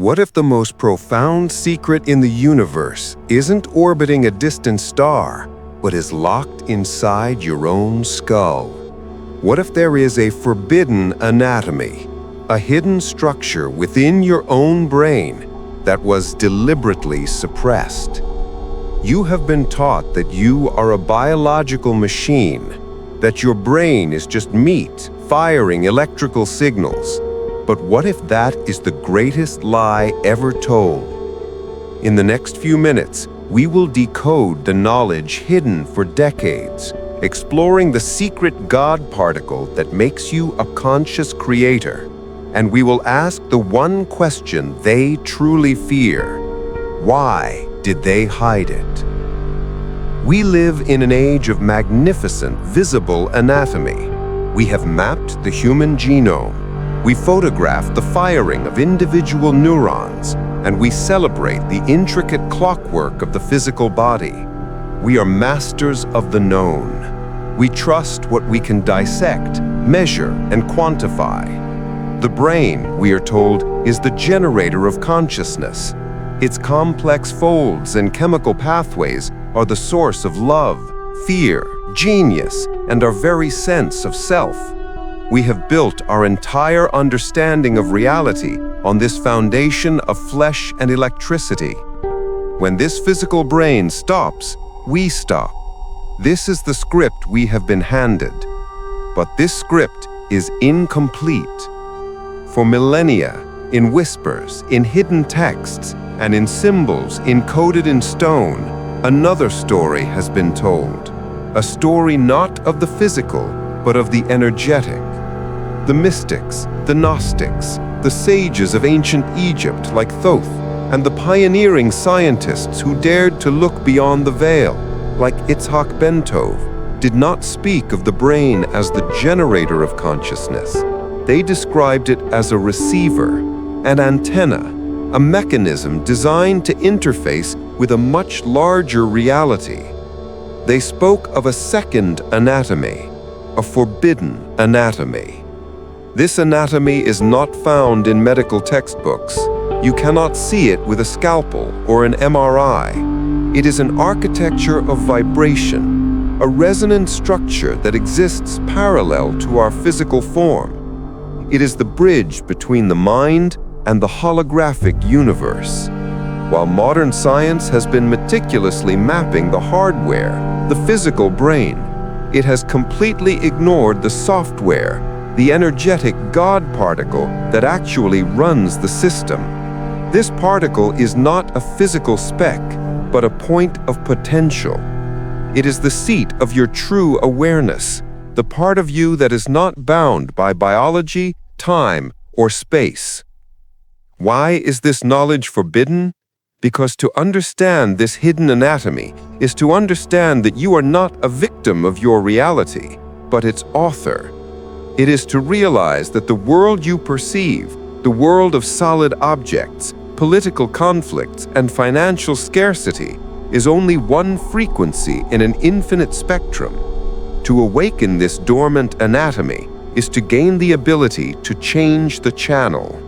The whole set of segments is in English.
What if the most profound secret in the universe isn't orbiting a distant star, but is locked inside your own skull? What if there is a forbidden anatomy, a hidden structure within your own brain that was deliberately suppressed? You have been taught that you are a biological machine, that your brain is just meat firing electrical signals. But what if that is the greatest lie ever told? In the next few minutes, we will decode the knowledge hidden for decades, exploring the secret God particle that makes you a conscious creator. And we will ask the one question they truly fear: why did they hide it? We live in an age of magnificent, visible anatomy. We have mapped the human genome. We photograph the firing of individual neurons, and we celebrate the intricate clockwork of the physical body. We are masters of the known. We trust what we can dissect, measure, and quantify. The brain, we are told, is the generator of consciousness. Its complex folds and chemical pathways are the source of love, fear, genius, and our very sense of self. We have built our entire understanding of reality on this foundation of flesh and electricity. When this physical brain stops, we stop. This is the script we have been handed. But this script is incomplete. For millennia, in whispers, in hidden texts, and in symbols encoded in stone, another story has been told. A story not of the physical, but of the energetic. The mystics, the Gnostics, the sages of ancient Egypt like Thoth, and the pioneering scientists who dared to look beyond the veil, like Itzhak Bentov, did not speak of the brain as the generator of consciousness. They described it as a receiver, an antenna, a mechanism designed to interface with a much larger reality. They spoke of a second anatomy, a forbidden anatomy. This anatomy is not found in medical textbooks. You cannot see it with a scalpel or an MRI. It is an architecture of vibration, a resonant structure that exists parallel to our physical form. It is the bridge between the mind and the holographic universe. While modern science has been meticulously mapping the hardware, the physical brain, it has completely ignored the software, the energetic God particle that actually runs the system. This particle is not a physical speck, but a point of potential. It is the seat of your true awareness, the part of you that is not bound by biology, time, or space. Why is this knowledge forbidden? Because to understand this hidden anatomy is to understand that you are not a victim of your reality, but its author. It is to realize that the world you perceive, the world of solid objects, political conflicts, and financial scarcity, is only one frequency in an infinite spectrum. To awaken this dormant anatomy is to gain the ability to change the channel.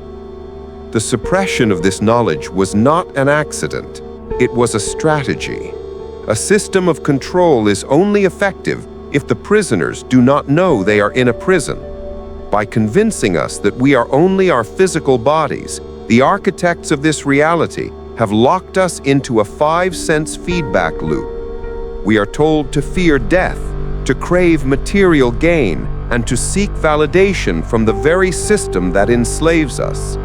The suppression of this knowledge was not an accident. It was a strategy. A system of control is only effective if the prisoners do not know they are in a prison. By convincing us that we are only our physical bodies, the architects of this reality have locked us into a 5-sense feedback loop. We are told to fear death, to crave material gain, and to seek validation from the very system that enslaves us.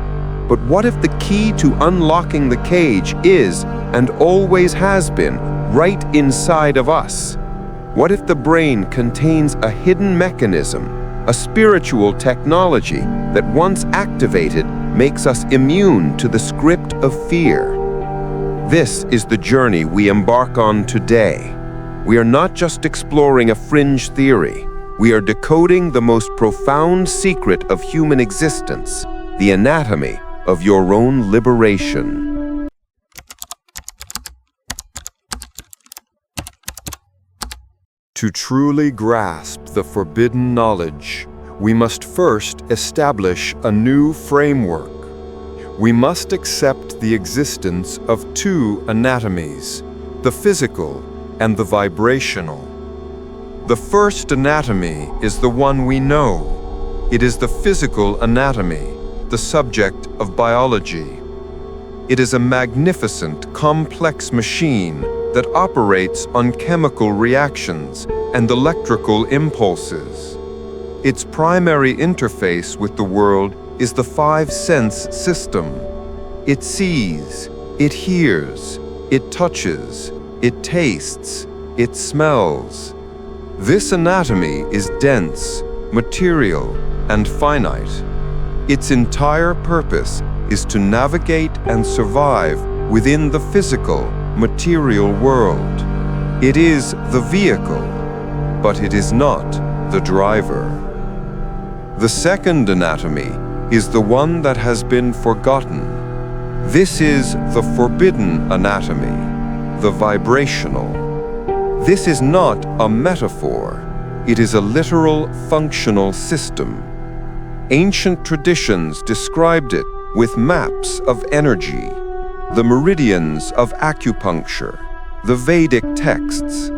But what if the key to unlocking the cage is, and always has been, right inside of us? What if the brain contains a hidden mechanism, a spiritual technology that once activated makes us immune to the script of fear? This is the journey we embark on today. We are not just exploring a fringe theory. We are decoding the most profound secret of human existence, the anatomy of your own liberation. To truly grasp the forbidden knowledge, we must first establish a new framework. We must accept the existence of two anatomies, the physical and the vibrational. The first anatomy is the one we know. It is the physical anatomy, the subject of biology. It is a magnificent, complex machine that operates on chemical reactions and electrical impulses. Its primary interface with the world is the five-sense system. It sees, it hears, it touches, it tastes, it smells. This anatomy is dense, material, and finite. Its entire purpose is to navigate and survive within the physical, material world. It is the vehicle, but it is not the driver. The second anatomy is the one that has been forgotten. This is the forbidden anatomy, the vibrational. This is not a metaphor. It is a literal, functional system. Ancient traditions described it with maps of energy, the meridians of acupuncture, the Vedic texts.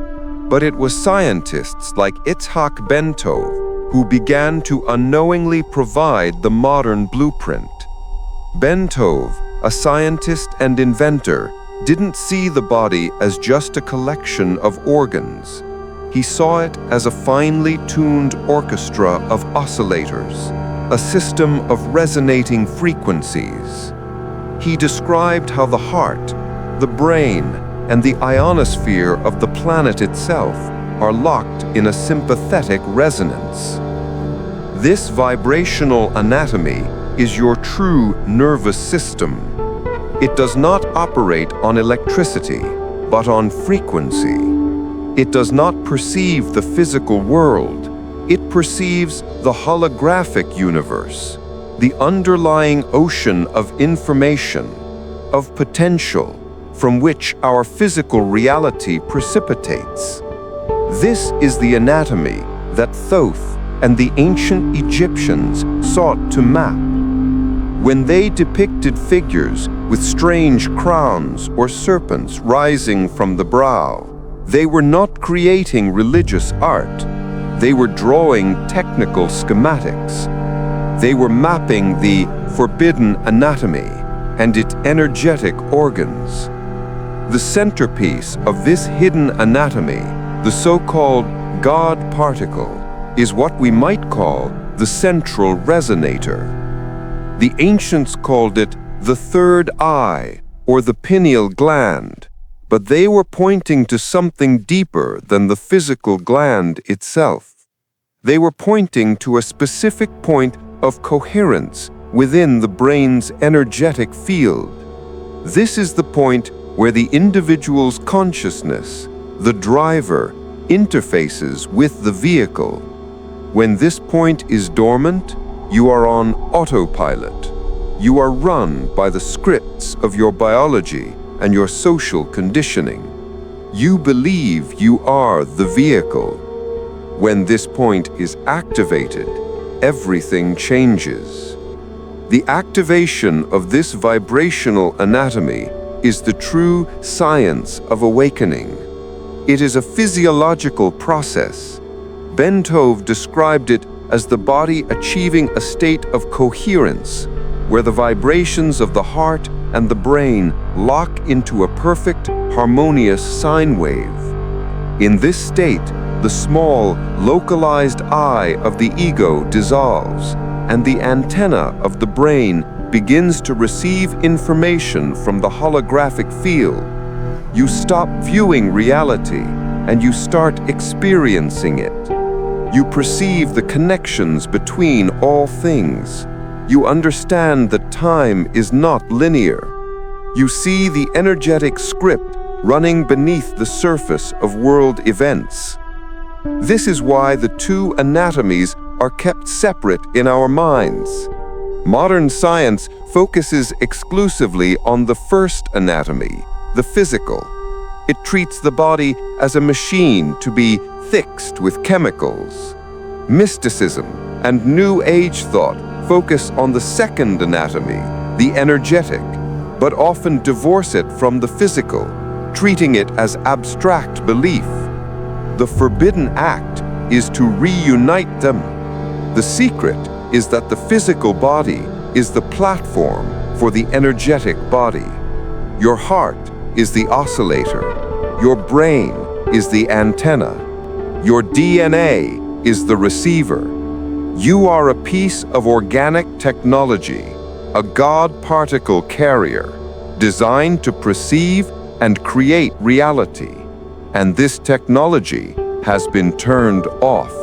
But it was scientists like Itzhak Bentov who began to unknowingly provide the modern blueprint. Bentov, a scientist and inventor, didn't see the body as just a collection of organs. He saw it as a finely tuned orchestra of oscillators, a system of resonating frequencies. He described how the heart, the brain, and the ionosphere of the planet itself are locked in a sympathetic resonance. This vibrational anatomy is your true nervous system. It does not operate on electricity, but on frequency. It does not perceive the physical world. It perceives the holographic universe, the underlying ocean of information, of potential, from which our physical reality precipitates. This is the anatomy that Thoth and the ancient Egyptians sought to map. When they depicted figures with strange crowns or serpents rising from the brow, they were not creating religious art. They were drawing technical schematics. They were mapping the forbidden anatomy and its energetic organs. The centerpiece of this hidden anatomy, the so-called God particle, is what we might call the central resonator. The ancients called it the third eye or the pineal gland, but they were pointing to something deeper than the physical gland itself. They were pointing to a specific point of coherence within the brain's energetic field. This is the point where the individual's consciousness, the driver, interfaces with the vehicle. When this point is dormant, you are on autopilot. You are run by the scripts of your biology and your social conditioning. You believe you are the vehicle. When this point is activated, everything changes. The activation of this vibrational anatomy is the true science of awakening. It is a physiological process. Bentov described it as the body achieving a state of coherence, where the vibrations of the heart and the brain lock into a perfect, harmonious sine wave. In this state, the small, localized I of the ego dissolves, and the antenna of the brain begins to receive information from the holographic field. You stop viewing reality, and you start experiencing it. You perceive the connections between all things. You understand that time is not linear. You see the energetic script running beneath the surface of world events. This is why the two anatomies are kept separate in our minds. Modern science focuses exclusively on the first anatomy, the physical. It treats the body as a machine to be fixed with chemicals. Mysticism and New Age thought focus on the second anatomy, the energetic, but often divorce it from the physical, treating it as abstract belief. The forbidden act is to reunite them. The secret is that the physical body is the platform for the energetic body. Your heart is the oscillator. Your brain is the antenna. Your DNA is the receiver. You are a piece of organic technology, a God particle carrier, designed to perceive and create reality. And this technology has been turned off.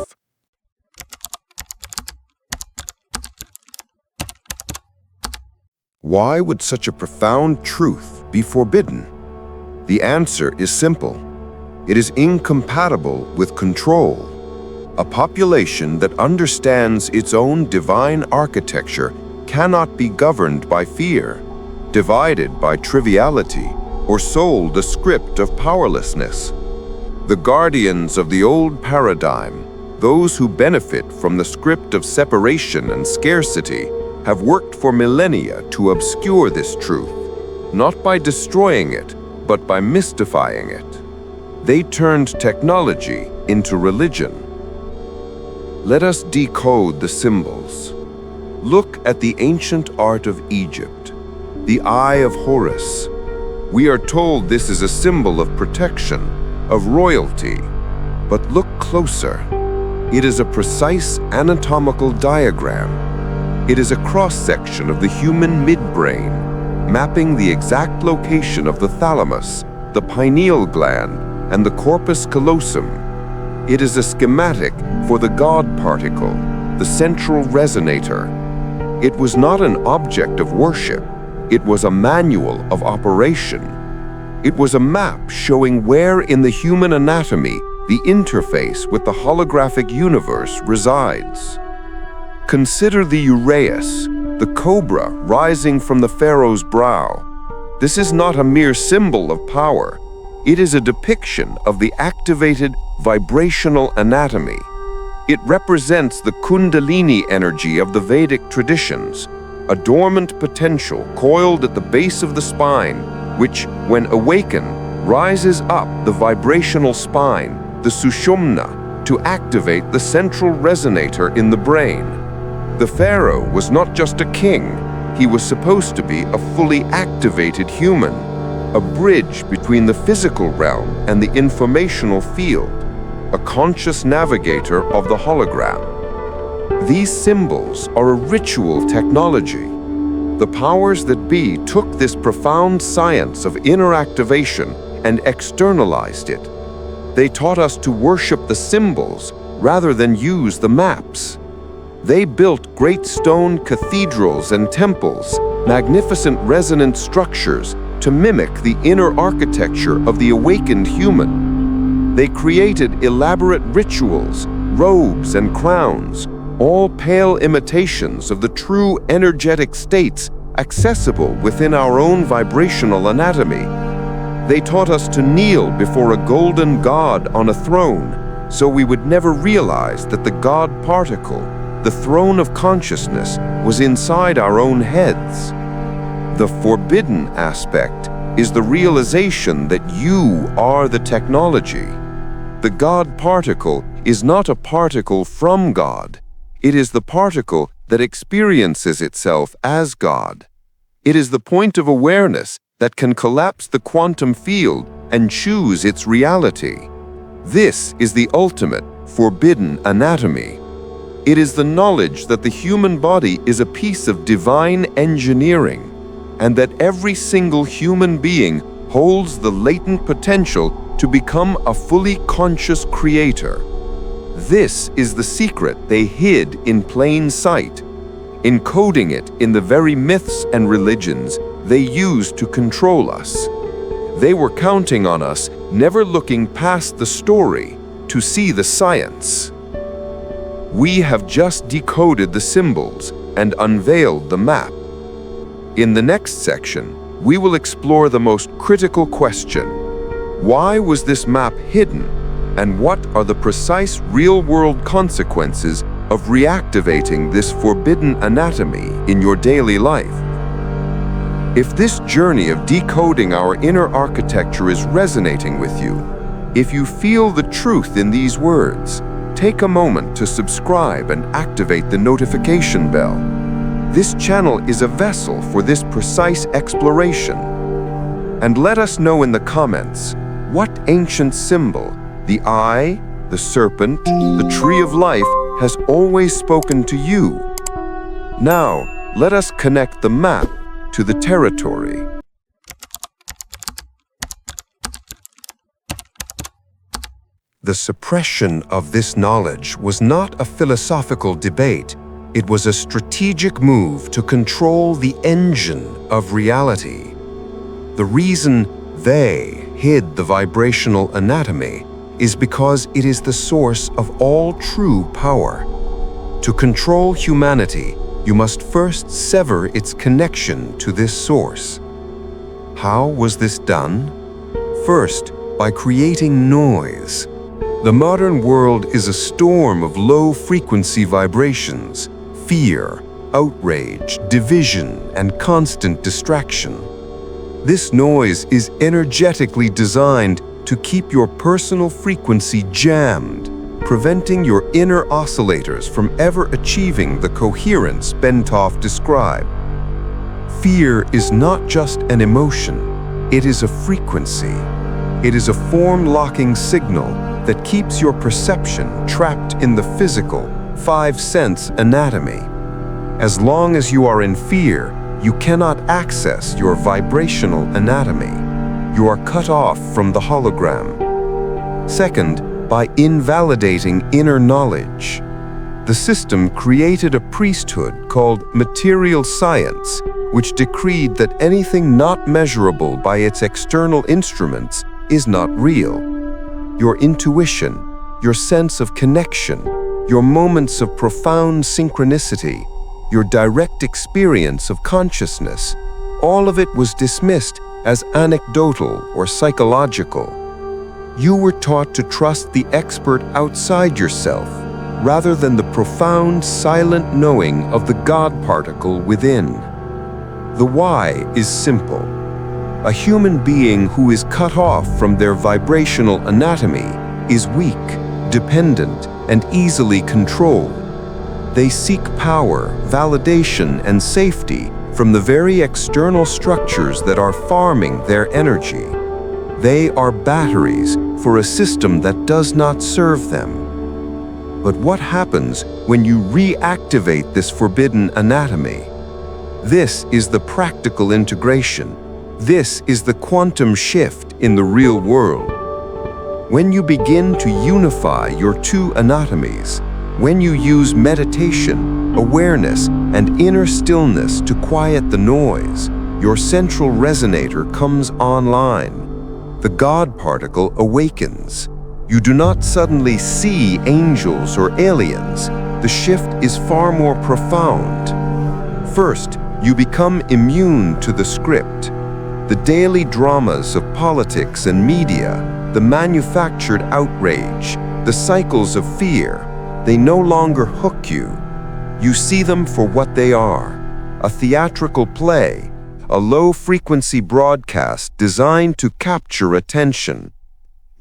Why would such a profound truth be forbidden? The answer is simple. It is incompatible with control. A population that understands its own divine architecture cannot be governed by fear, divided by triviality, or sold a script of powerlessness. The guardians of the old paradigm, those who benefit from the script of separation and scarcity, have worked for millennia to obscure this truth, not by destroying it, but by mystifying it. They turned technology into religion. Let us decode the symbols. Look at the ancient art of Egypt, the Eye of Horus. We are told this is a symbol of protection, of royalty. But look closer. It is a precise anatomical diagram. It is a cross-section of the human midbrain, mapping the exact location of the thalamus, the pineal gland, and the corpus callosum. It is a schematic for the God particle, the central resonator. It was not an object of worship. It was a manual of operation. It was a map showing where in the human anatomy the interface with the holographic universe resides. Consider the uraeus, the cobra rising from the pharaoh's brow. This is not a mere symbol of power. It is a depiction of the activated vibrational anatomy. It represents the kundalini energy of the Vedic traditions, a dormant potential coiled at the base of the spine, which, when awakened, rises up the vibrational spine, the sushumna, to activate the central resonator in the brain. The pharaoh was not just a king, he was supposed to be a fully activated human, a bridge between the physical realm and the informational field, a conscious navigator of the hologram. These symbols are a ritual technology. The powers that be took this profound science of inner activation and externalized it. They taught us to worship the symbols rather than use the maps. They built great stone cathedrals and temples, magnificent resonant structures to mimic the inner architecture of the awakened human. They created elaborate rituals, robes and crowns, all pale imitations of the true energetic states accessible within our own vibrational anatomy. They taught us to kneel before a golden god on a throne, so we would never realize that the God particle, the throne of consciousness, was inside our own heads. The forbidden aspect is the realization that you are the technology. The God particle is not a particle from God. It is the particle that experiences itself as God. It is the point of awareness that can collapse the quantum field and choose its reality. This is the ultimate forbidden anatomy. It is the knowledge that the human body is a piece of divine engineering, and that every single human being holds the latent potential to become a fully conscious creator. This is the secret they hid in plain sight, encoding it in the very myths and religions they used to control us. They were counting on us, never looking past the story to see the science. We have just decoded the symbols and unveiled the map. In the next section, we will explore the most critical question. Why was this map hidden? And what are the precise real-world consequences of reactivating this forbidden anatomy in your daily life? If this journey of decoding our inner architecture is resonating with you, if you feel the truth in these words, take a moment to subscribe and activate the notification bell. This channel is a vessel for this precise exploration. And let us know in the comments, what ancient symbol, the eye, the serpent, the tree of life, has always spoken to you? Now, let us connect the map to the territory. The suppression of this knowledge was not a philosophical debate. It was a strategic move to control the engine of reality. The reason they hid the vibrational anatomy is because it is the source of all true power. To control humanity, you must first sever its connection to this source. How was this done? First, by creating noise. The modern world is a storm of low-frequency vibrations, fear, outrage, division, and constant distraction. This noise is energetically designed to keep your personal frequency jammed, preventing your inner oscillators from ever achieving the coherence Bentov described. Fear is not just an emotion, it is a frequency. It is a form-locking signal that keeps your perception trapped in the physical, five-sense anatomy. As long as you are in fear, you cannot access your vibrational anatomy. You are cut off from the hologram. Second, by invalidating inner knowledge. The system created a priesthood called material science, which decreed that anything not measurable by its external instruments is not real. Your intuition, your sense of connection, your moments of profound synchronicity, your direct experience of consciousness, all of it was dismissed as anecdotal or psychological. You were taught to trust the expert outside yourself, rather than the profound, silent knowing of the God particle within. The why is simple. A human being who is cut off from their vibrational anatomy is weak, dependent, and easily controlled. They seek power, validation, and safety from the very external structures that are farming their energy. They are batteries for a system that does not serve them. But what happens when you reactivate this forbidden anatomy? This is the practical integration. This is the quantum shift in the real world. When you begin to unify your two anatomies, when you use meditation, awareness, and inner stillness to quiet the noise, your central resonator comes online. The God particle awakens. You do not suddenly see angels or aliens. The shift is far more profound. First, you become immune to the script. The daily dramas of politics and media, the manufactured outrage, the cycles of fear, they no longer hook you. You see them for what they are, a theatrical play, a low-frequency broadcast designed to capture attention.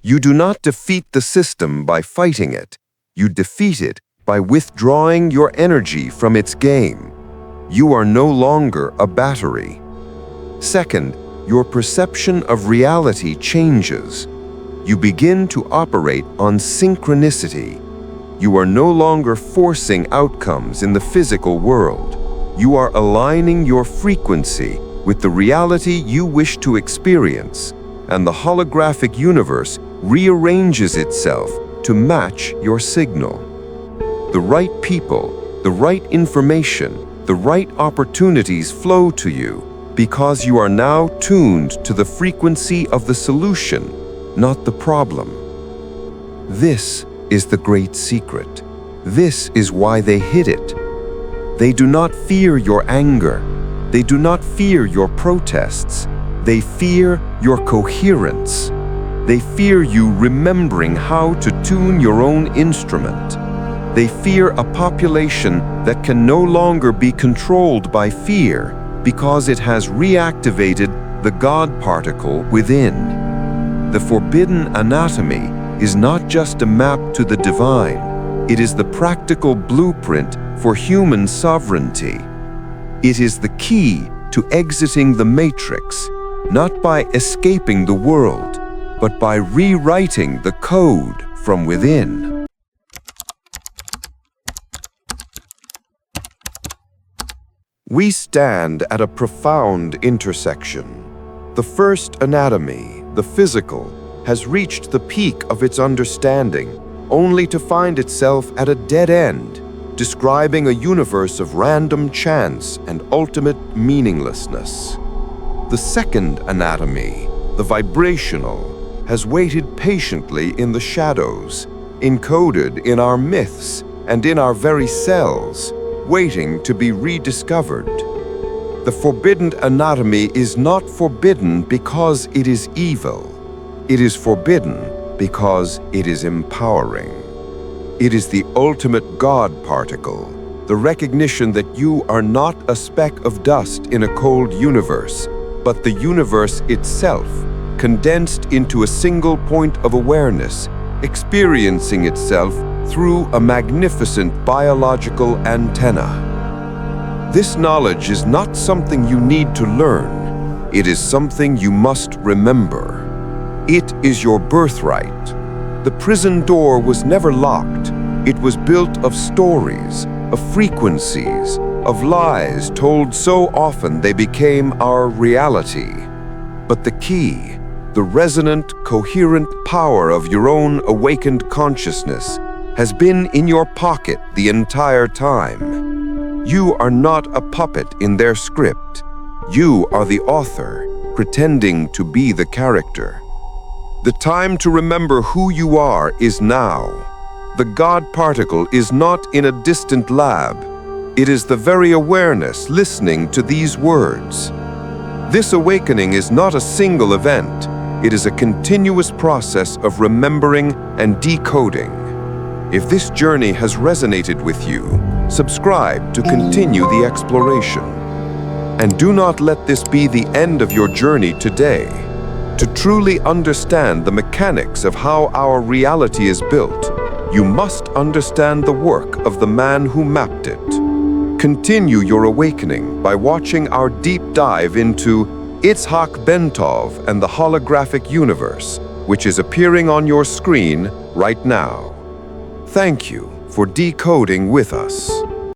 You do not defeat the system by fighting it. You defeat it by withdrawing your energy from its game. You are no longer a battery. Second, your perception of reality changes. You begin to operate on synchronicity. You are no longer forcing outcomes in the physical world. You are aligning your frequency with the reality you wish to experience, and the holographic universe rearranges itself to match your signal. The right people, the right information, the right opportunities flow to you because you are now tuned to the frequency of the solution, not the problem. This is the great secret. This is why they hid it. They do not fear your anger. They do not fear your protests. They fear your coherence. They fear you remembering how to tune your own instrument. They fear a population that can no longer be controlled by fear, because it has reactivated the God particle within. The forbidden anatomy is not just a map to the divine, it is the practical blueprint for human sovereignty. It is the key to exiting the matrix, not by escaping the world, but by rewriting the code from within. We stand at a profound intersection. The first anatomy, the physical, has reached the peak of its understanding, only to find itself at a dead end, describing a universe of random chance and ultimate meaninglessness. The second anatomy, the vibrational, has waited patiently in the shadows, encoded in our myths and in our very cells, waiting to be rediscovered. The forbidden anatomy is not forbidden because it is evil. It is forbidden because it is empowering. It is the ultimate God particle, the recognition that you are not a speck of dust in a cold universe, but the universe itself, condensed into a single point of awareness, experiencing itself through a magnificent biological antenna. This knowledge is not something you need to learn. It is something you must remember. It is your birthright. The prison door was never locked. It was built of stories, of frequencies, of lies told so often they became our reality. But the key, the resonant, coherent power of your own awakened consciousness, has been in your pocket the entire time. You are not a puppet in their script. You are the author, pretending to be the character. The time to remember who you are is now. The God particle is not in a distant lab. It is the very awareness listening to these words. This awakening is not a single event. It is a continuous process of remembering and decoding. If this journey has resonated with you, subscribe to continue the exploration. And do not let this be the end of your journey today. To truly understand the mechanics of how our reality is built, you must understand the work of the man who mapped it. Continue your awakening by watching our deep dive into Itzhak Bentov and the Holographic Universe, which is appearing on your screen right now. Thank you for decoding with us.